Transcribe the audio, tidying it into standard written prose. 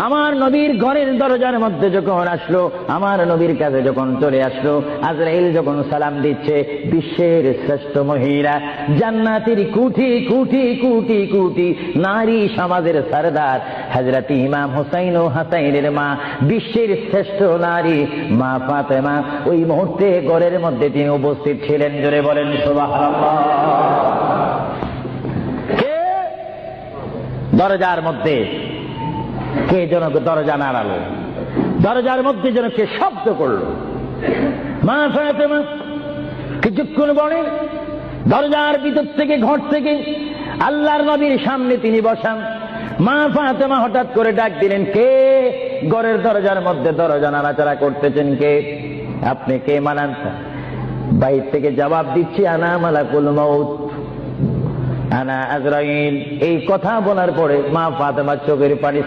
আমার নবীর ঘরের দরজার মধ্যে যখন আসলো, আমার নবীর কাছে যখন চলে আসলো, আজরাইল যখন সালাম দিচ্ছে, বিশ্বের শ্রেষ্ঠ মহিলা, জান্নাতের কোটি কোটি কোটি কোটি নারী সমাজের সরদার হযরত ইমাম হুসাইন ও হাসাইনের মা, বিশ্বের শ্রেষ্ঠ নারী মা ফাতেমা ওই মুহূর্তে ঘরের মধ্যে তিনি উপস্থিত ছিলেন। জোরে বলেন সুবহানাল্লাহ। কে দরজার মধ্যে? কে যেন দরজা নাড়ালো, দরজার মধ্যে যেন কে শব্দ করলো। মা ফাতেমা কিছুক্ষণ পরে দরজার ভিতর থেকে, ঘর থেকে আল্লাহর নবীর সামনে তিনি বসান। মা ফাতেমা হঠাৎ করে ডাক দিলেন, কে ঘরের দরজার মধ্যে দরজা নাড়াচাড়া করতেছেন? কে আপনি? কে মানান? বাইর থেকে জবাব দিচ্ছি, আনা মালাকুল মউত, আনা আজরাইল। এই কথা বলার পরে মা ফাতেমার চোখের পানি